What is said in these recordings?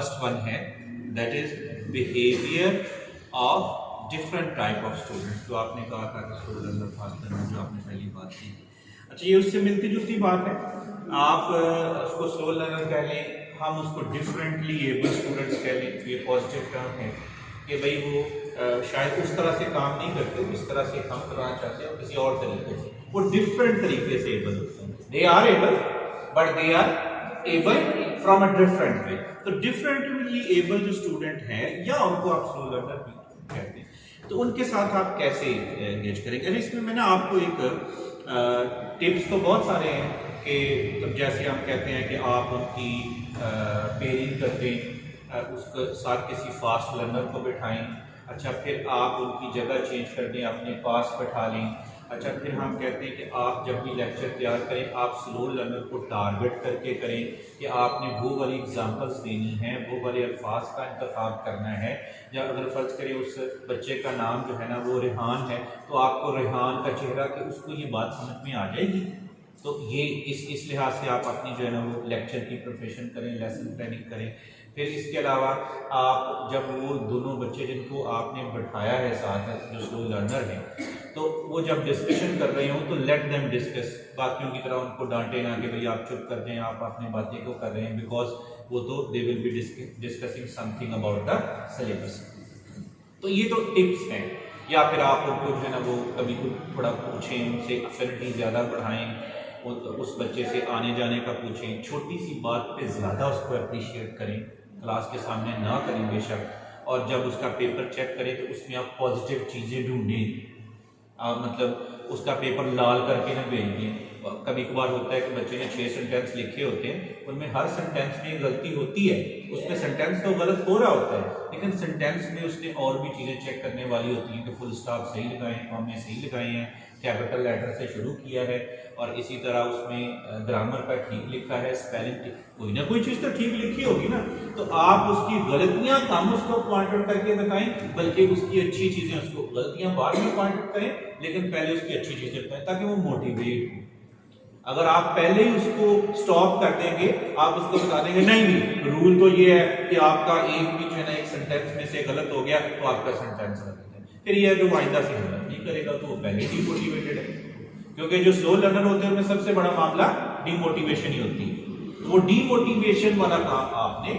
First one है that is behaviour of different type of students. जो आपने कहा था कि स्लो लर्नर फास्ट लर्नर, जो आपने पहली बात की। अच्छा, ये उससे मिलती जुलती बात है। आप उसको स्लो लर्नर कह लें, हम उसको डिफरेंटली एबल स्टूडेंट्स कह लें, ये पॉजिटिव टर्म है कि भाई वो शायद उस तरह से काम नहीं करते जिस तरह से हम करना चाहते हैं, किसी और तरीके से वो डिफरेंट तरीके से एबल होते हैं। They are able but they are able from a different way. तो डिफरेंटली एबल जो स्टूडेंट है या उनको आप स्लो लर्नर भी कहते हैं, तो उनके साथ आप कैसे एंगेज करेंगे। अरे इसमें मैं ना आपको एक टिप्स तो बहुत सारे हैं कि तब जैसे हम कहते हैं कि आप उनकी पेयरिंग करते हैं, उसके साथ किसी फास्ट लर्नर को बिठाएं। अच्छा, फिर आप उनकी जगह चेंज कर दें, अपने पास बैठा लें। अच्छा, फिर हम कहते हैं कि आप जब भी लेक्चर तैयार करें, आप स्लो लर्नर को टारगेट करके करें कि आपने वो वाली एग्जांपल्स देनी है, वो वाले अल्फाज का इंतखाब करना है। या अगर फ़र्ज़ करें उस बच्चे का नाम जो है ना वो रेहान है, तो आपको रेहान का चेहरा कि उसको ये बात समझ में आ जाएगी। तो ये इस लिहाज से आप अपनी जो है ना वो लेक्चर की प्रिपरेशन करें, लेसन प्लानिंग करें। फिर इसके अलावा आप जब वो दोनों बच्चे जिनको आपने बैठाया है साथ, जो स्लो लर्नर हैं, तो वो जब डिस्कशन कर रहे हो तो लेट देम डिस्कस। बाकियों की तरह उनको डांटे ना कि भाई आप चुप कर दें, आप अपनी बातें को कर रहे हैं, बिकॉज वो तो they will be discussing something about the syllabus. तो ये तो टिप्स हैं। या फिर आप उनको जो है ना वो कभी थोड़ा पूछें, उनसे एफिनिटी ज़्यादा बढ़ाएं, उस बच्चे से आने जाने का पूछें, छोटी सी बात पे ज़्यादा उसको अप्रिशिएट करें, क्लास के सामने ना करें बेशक। और जब उसका पेपर चेक करें तो उसमें आप पॉजिटिव चीज़ें ढूंढें। मतलब उसका पेपर लाल करके ना भेज दें। कभी कभार होता है कि बच्चे ने 6 सेंटेंस लिखे होते हैं, उनमें हर सेंटेंस में गलती होती है, उसमें सेंटेंस तो गलत हो रहा होता है, लेकिन सेंटेंस में उसने और भी चीज़ें चेक करने वाली होती हैं कि फुल स्टॉप सही लगाए हैं, कॉमे सही लगाए हैं, कैपिटल लेटर से शुरू किया है, और इसी तरह उसमें ग्रामर का ठीक लिखा है, स्पेलिंग कोई ना कोई चीज़ तो ठीक लिखी होगी ना। तो आप उसकी गलतियां कम उसको पॉइंट आउट करके बताएं, बल्कि उसकी अच्छी चीज़ें, उसको गलतियां बाद में पॉइंट आउट करें, लेकिन पहले उसकी अच्छी चीज़ें बताएं ताकि वो मोटिवेट हो। अगर आप पहले ही उसको स्टॉप कर देंगे, आप उसको बता देंगे नहीं भी रूल तो ये है कि आपका एक भी जो है ना एक सेंटेंस में से गलत हो गया तो आपका सेंटेंस गलत है, फिर ये जो आइंदा से गलत नहीं करेगा तो वो पहले ही मोटिवेटेड है। क्योंकि जो स्लो लर्नर होते हैं उनमें सबसे बड़ा मामला डिमोटिवेशन ही होती है। तो वो डिमोटिवेशन वाला काम आपने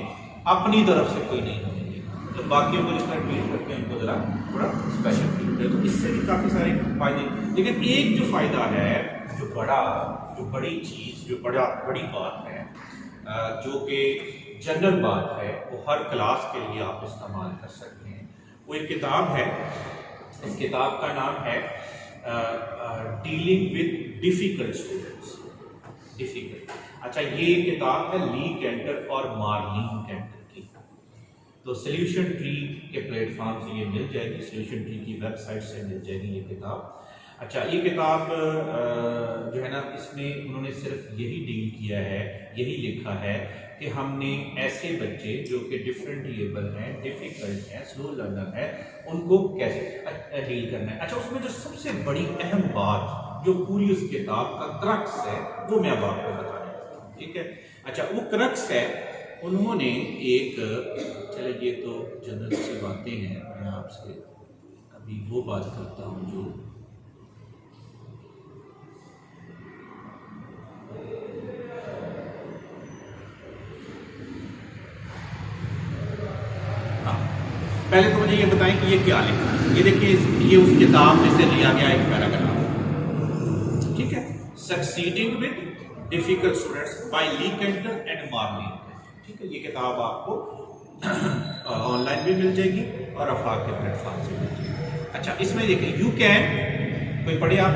अपनी तरफ से कोई नहीं होने देगा। तो बाकियों को जिस तरह ट्रीट करते हैं उनको जरा थोड़ा स्पेशल ट्रीट करें, तो इससे भी काफ़ी सारे फायदे। लेकिन एक जो फायदा है, जो बड़ी चीज़, जो बड़ी बात है, जो कि जनरल बात है, वो हर क्लास के लिए आप इस्तेमाल कर सकते हैं। वो एक किताब है, इस किताब का नाम है dealing with difficult students. Difficult, अच्छा, ये किताब है ली कैंटर और मार्लिन कैंटर की। तो सोल्यूशन ट्री के प्लेटफॉर्म से ये मिल जाएगी, सोल्यूशन ट्री की वेबसाइट से मिल जाएगी ये किताब। अच्छा, ये किताब जो है ना, इसमें उन्होंने सिर्फ यही डील किया है, यही लिखा है कि हमने ऐसे बच्चे जो कि डिफरेंटिएबल हैं, डिफिकल्ट हैं, स्लो लर्नर हैं, उनको कैसे डील करना है। अच्छा, उसमें जो सबसे बड़ी अहम बात जो पूरी उस किताब का क्रक्स है, वो मैं अब आपको बताने वाला हूँ, ठीक है। अच्छा, वो क्रक्स है, उन्होंने एक, चले ये तो जनरल सी बातें हैं, मैं आपसे अभी वो बात करता हूँ जो पहले तो मुझे ये बताएं कि ये क्या लिखा है। ये देखिए, ये उस किताब में से लिया गया एक पैराग्राफ, ठीक है। Succeeding with difficult students by Lee Canter and Marlene, ठीक है। ये किताब आपको ऑनलाइन भी मिल जाएगी और अफाक के प्लेटफॉर्म से मिल जाएगी। अच्छा, इसमें देखिए, यू कैन, कोई पढ़े आप?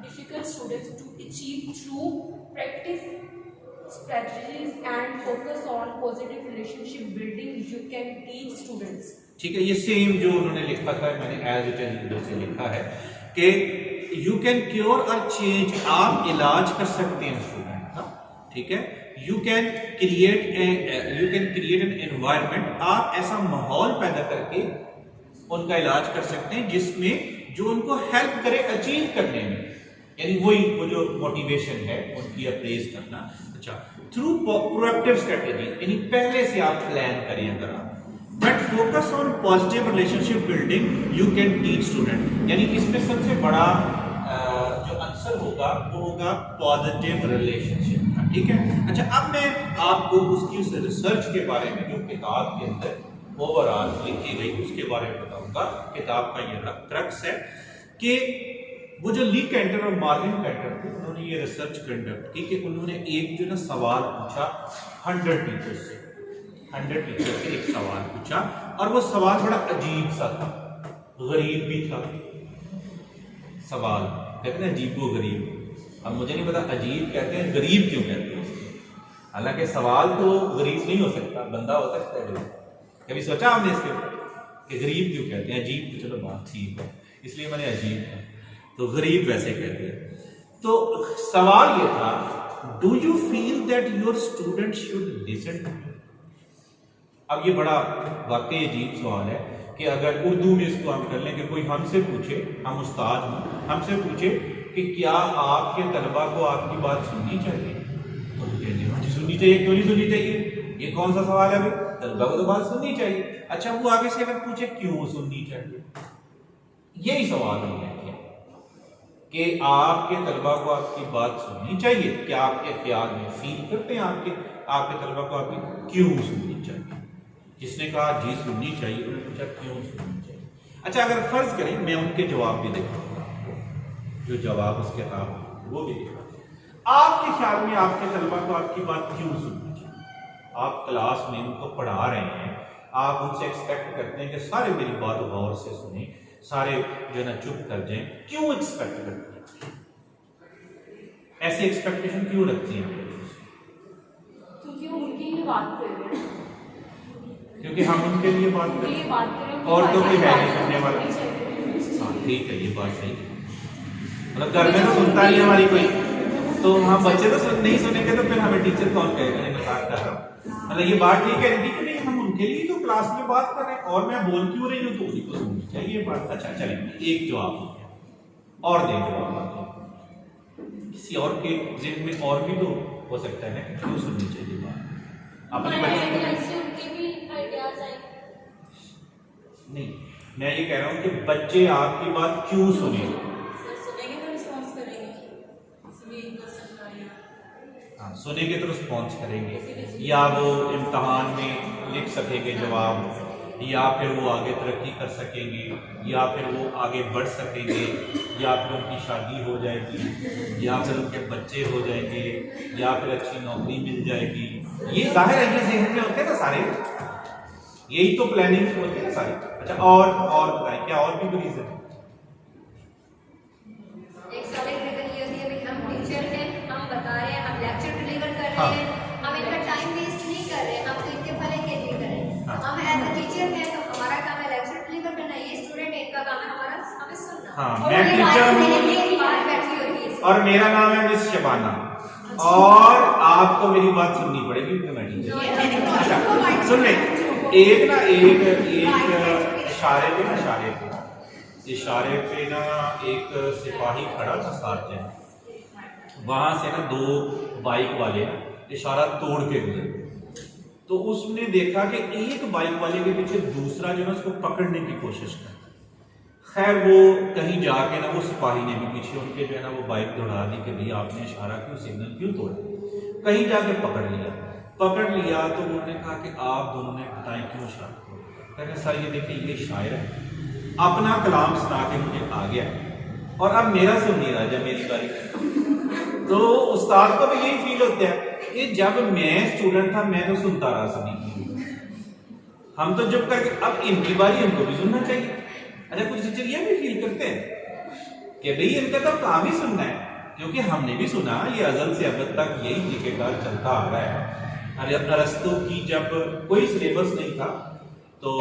Difficult students to achieve through practice strategies and focus on positive relationship building. You can teach students. ठीक है, ये सेम जो उन्होंने लिखा था, मैंने एज इट इज इधर से लिखा है कि यू कैन क्योर और चेंज, आप इलाज कर सकते हैं स्टूडेंट का, ठीक है। You can create an environment, आप ऐसा माहौल पैदा करके उनका इलाज कर सकते हैं जिसमें जो उनको हेल्प करे अचीव करने में। यानी वही वो जो मोटिवेशन है उनकी अप्रेज करना। अच्छा, थ्रू प्रोएक्टिव स्ट्रेटेजी, यानी पहले से आप प्लान करें अगर आप, but focus on positive relationship building you can teach student, यानी इसमें सबसे बड़ा जो आंसर होगा वो होगा पॉजिटिव रिलेशनशिप का, ठीक है। अच्छा, अब मैं आपको उसकी उस रिसर्च के बारे में जो किताब के अंदर ओवरऑल लिखी गई उसके बारे में बताऊंगा। किताब का ये क्रक्स है कि वो जो ली कैंटर और मार्विन कैंटर थे, उन्होंने ये रिसर्च कंडक्ट की कि उन्होंने एक जो ना सवाल पूछा 100 टीचर्स से, 100 टीचर से एक सवाल पूछा, और वो सवाल बड़ा अजीब सा था, गरीब भी था सवाल, कहते हैं अजीब वो गरीब। अब मुझे नहीं पता अजीब कहते हैं गरीब क्यों कहते हैं, हालांकि सवाल तो गरीब नहीं हो सकता, बंदा हो सकता है गरीब। कभी सोचा हमने इसके ऊपर कि गरीब क्यों कहते हैं? अजीब तो चलो बात ठीक है, इसलिए मैंने अजीब कहा, तो गरीब वैसे कहते हैं। तो सवाल ये था, do you feel that your student should listen to you? अब ये बड़ा वाकई अजीब सवाल है कि अगर उर्दू में इसको हम कर लें कि कोई हमसे पूछे, हम उस्ताद हैं, हमसे पूछे कि क्या आपके तलबा को आपकी बात सुननी चाहिए, तो कहते हैं सुननी चाहिए, क्यों नहीं सुननी चाहिए? ये कौन सा सवाल है भाई? तलबा को तो बात सुननी चाहिए। अच्छा, वो आगे से अगर पूछे क्यों सुननी चाहिए, यही सवाल है कि आपके तलबा को आपकी बात सुननी चाहिए, क्या आपके ख्याल में फील करते हैं आपके तलबा को आपकी क्यों सुननी चाहिए? जिसने कहा जी सुननी चाहिए, उन्होंने पूछा क्यों सुननी चाहिए। अच्छा, अगर फर्ज करें मैं उनके जवाब भी देखूंगा, जो जवाब उसके किताब वो भी देखा, आपके ख्याल में आपके तलबा को आपकी बात क्यों सुननी चाहिए? आप क्लास में उनको पढ़ा रहे हैं, आप उनसे एक्सपेक्ट करते हैं कि सारे मेरी बात गौर से सुने, सारे जो है ना चुप कर जाएं, क्यों एक्सपेक्ट करते हैं? ऐसी एक्सपेक्टेशन क्यों रखती हैं? क्योंकि हम उनके लिए बात कर रहे हैं, क्योंकि हम उनके लिए बात कर रहे हैं, और तो कोई है नहीं सुनने वाला। हाँ ठीक है, ये बात सही है, मतलब घर में तो सुनता नहीं हमारी कोई, तो हम बच्चे तो नहीं सुनेंगे तो फिर हमें टीचर कौन कहेगा? मैं मजाक कर रहा हूँ, मतलब ये बात ठीक है कि नहीं, हम उनके लिए तो क्लास में बात कर रहे हैं, और मैं बोल क्यों रही हूँ तो उन्हीं को सुननी चाहिए बात। अच्छा चलिए, एक जवाब हो गया, और दे जवाब किसी और के जिन में और भी तो हो सकता है क्यों सुननी चाहिए बात अपने बच्चे नहीं, मैं ये कह रहा हूँ कि बच्चे आपकी बात क्यों सुने? हाँ, सुनेंगे तो रिस्पॉन्स करेंगे, या वो इम्तहान में लिख सकेंगे जवाब, या फिर वो आगे तरक्की कर सकेंगे, या फिर वो आगे बढ़ सकेंगे, या फिर उनकी शादी हो जाएगी, या फिर उनके बच्चे हो जाएंगे, या फिर अच्छी नौकरी मिल जाएगी। ये जाहिर है ये ज़हन में होते हैं ना सारे, यही तो प्लानिंग होती है ना सारी। अच्छा, और बताएं क्या और भी कोई रीजन है? हाँ। हम इनका टाइम वेस्ट नहीं कर रहे, हम तो इनके भले के लिए कर रहे हैं। हाँ। हम एज अ टीचर हैं तो हमारा काम है लेक्चर डिलीवर करना, ये स्टूडेंट है इनका काम है हमारा हमें सुनना। हाँ, मैं टीचर हूँ और मेरा नाम है मिस शबाना, और आपको मेरी बात सुननी पड़ेगी क्योंकि मैं टीचर। अच्छा सुन ले, एक इशारे पे ना एक सिपाही खड़ा था साथ में, वहां से ना दो बाइक वाले इशारा तोड़ के गुजरे, तो उसने देखा कि एक बाइक वाले के पीछे दूसरा जो है उसको पकड़ने की कोशिश कर। खैर वो कहीं जाके ना वो सिपाही ने भी पीछे उनके जो है ना वो बाइक दौड़ा दी कि भैया आपने इशारा क्यों, सिग्नल क्यों तोड़ा। कहीं जाके पकड़ लिया तो उन्होंने कहा कि आप दोनों ने बताएं क्यों इशारा तोड़ा। कहने सर ये देखिए ये शायर है, अपना कलाम सुना के मुझे आ गया और अब मेरा सुन नहीं रहा, जब मेरी बारी तो उस्ताद को भी यही फील होता है कि जब मैं स्टूडेंट था मैं तो सुनता रहा सभी, हम तो जब करके अब इनकी बारी इनको भी सुनना चाहिए। अच्छा कुछ टीचर ये भी फील करते हैं कि भाई इनका तो काम ही सुनना है, क्योंकि हमने भी सुना ये अज़ल से अब तक यही तरीक़ेकार चलता आ रहा है। अरस्तु की जब कोई सिलेबस नहीं था तो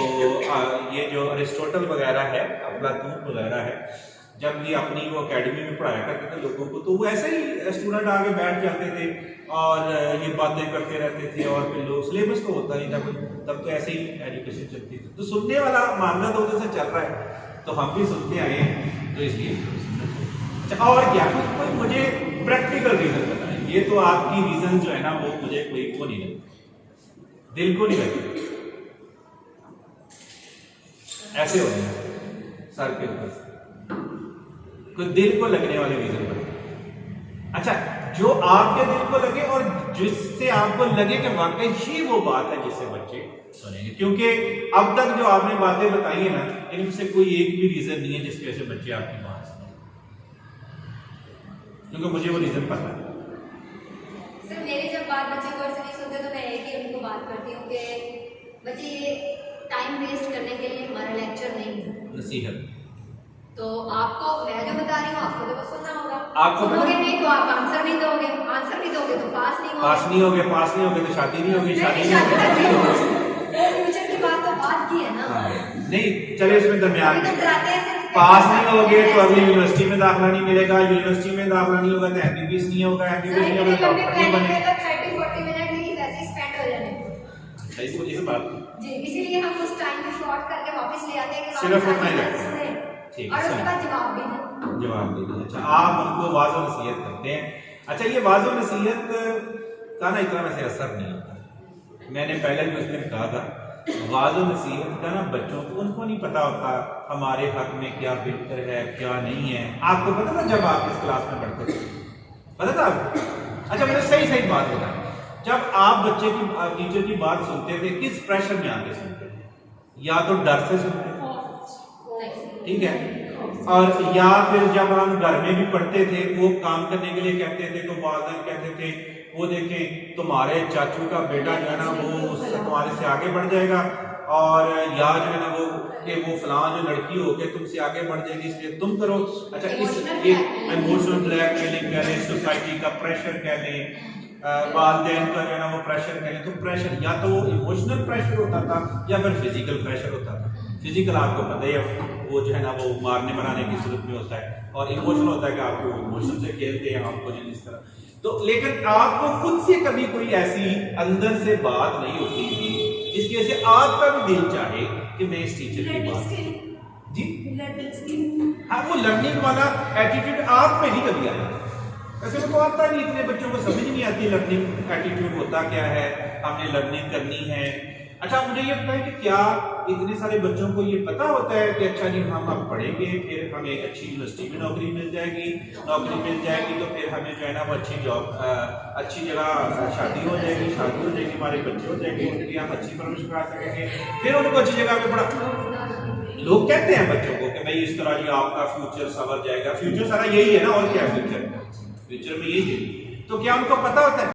ये जो अरिस्टोटल वगैरह है, अफलातून वगैरह है, जब ये अपनी वो एकेडमी में पढ़ाया करते थे लोगों को, तो वो ऐसे ही स्टूडेंट आगे बैठ जाते थे और ये बातें करते रहते थे, और फिर लोग सिलेबस तो होता नहीं था तब तो ऐसे ही एजुकेशन चलती थी। तो सुनने वाला मामला तो उधर से चल रहा है, तो हम भी सुनते आए हैं, तो इसलिए अच्छा, और क्या कोई मुझे प्रैक्टिकल रीजन बताएं। ये तो आपकी रीजन जो है ना वो मुझे कोई वो नहीं लगता, दिल को नहीं लगता, ऐसे हो रहे हैं सर के ऊपर से। कोई दिल को लगने वाले रीजन बताएं। अच्छा, जो आपके दिल को लगे और जिससे आपको लगे कि वाकई ही वो बात है जिससे बच्चे सुनेंगे, क्योंकि अब तक जो आपने बातें बताई है ना, इनमें से कोई एक भी रीजन नहीं है जिसकी वजह से बच्चे आपकी बात सुने, क्योंकि मुझे वो रीजन पता है। सर मेरी जब बात बच्चे गौर से नहीं सुनते तो मैं एक ही उनको बात करती हूँ कि बच्चे ये टाइम वेस्ट करने के लिए हमारा लेक्चर नहीं है, नसीहत। तो आपको मैं जो बता रही हूँ आपको तो बस सुनना होगा। आपको सुनोगे नहीं तो आप आंसर नहीं दोगे, आंसर नहीं दोगे तो पास नहीं होगे, पास नहीं होगे तो शादी नहीं होगी, शादी नहीं होगी। फ्यूचर की बात तो बात की है ना। नहीं चले इसमें दरमियान, अभी तो डराते हैं सिर्फ पास नहीं होगे तो अगली यूनिवर्सिटी में दाखिला नहीं मिलेगा, यूनिवर्सिटी में दाखिला नहीं होगा तो एमबीबीएस नहीं होगा, एमबीबीएस नहीं होगा तो डॉक्टर नहीं बनेगा। 30-40 मिनट ही वैसे ही स्पेंड हो जाने इस बात जी, इसीलिए हम उस टाइम को शॉर्ट करके वापस ले आते हैं कि सिर्फ वापस उतना ही आके लगता है। सुने ठीक और है, उसके बाद जवाब भी दें। जवाब दे दिया। अच्छा, आप उनको वाज़ो नसीहत करते हैं। अच्छा, ये वाज़ो नसीहत का ना इतना वैसे असर नहीं होता। मैंने पहले भी उस दिन कहा था, वाज़ो नसीहत का ना बच्चों को उनको नहीं पता होता हमारे हक में क्या बेहतर है क्या नहीं है। आपको पता था जब आप इस क्लास में पढ़ते थे, पता था आपको? अच्छा, मैंने सही सही बात बताई। जब आप बच्चे की टीचर की बात सुनते थे, किस प्रेशर में आके सुनते थे? या तो डर से सुनते थे, ठीक है, और या फिर जब हम घर में भी पढ़ते थे, वो काम करने के लिए कहते थे तो वालिदैन कहते थे वो देखें तुम्हारे चाचू का बेटा जो है ना वो तुम्हारे से आगे बढ़ जाएगा, और या जो है ना वो कि वो फलां जो लड़की हो के तुमसे आगे बढ़ जाएगी इसलिए तुम करो। अच्छा, इस इमोशनल ब्लैकमेलिंग कह लें, सोसाइटी का प्रेशर कह लें, वालिदैन का जो है ना वो प्रेशर कह लें। तो प्रेशर या तो वो इमोशनल प्रेशर होता था या फिर फिजिकल प्रेशर होता था। फिजिकल आपको पता ही है वो जो है ना वो मारने मराने की सूरत में होता है, और इमोशनल होता है कि आपको इमोशन से खेलते हैं आपको जिस तरह। तो लेकिन आपको खुद से कभी कोई ऐसी अंदर से बात नहीं होती थी जिसकी वजह से आपका भी दिल चाहे कि मैं इस टीचर की बात जी, हाँ, वो लर्निंग वाला एटीट्यूड आप में नहीं कभी आया। वैसे वो तो आता नहीं, इतने बच्चों को समझ नहीं आती लर्निंग एटीट्यूड होता क्या है, हमने लर्निंग करनी है। अच्छा, मुझे ये बताएं कि क्या इतने सारे बच्चों को ये पता होता है कि अच्छा जी हम अब पढ़ेंगे फिर हमें एक अच्छी यूनिवर्सिटी में नौकरी मिल जाएगी, नौकरी मिल जाएगी तो फिर हमें जो है ना वो अच्छी जॉब अच्छी जगह शादी हो जाएगी, हमारे बच्चे हो जाएंगे, उनकी हम अच्छी परवरिश करा सकेंगे, फिर उनको अच्छी जगह पे पढ़ा। लोग कहते हैं बच्चों को कि भाई इस तरह जी आपका फ्यूचर संवर जाएगा। फ्यूचर सारा यही है ना, और क्या फ्यूचर में यही है। तो क्या उनको पता होता है?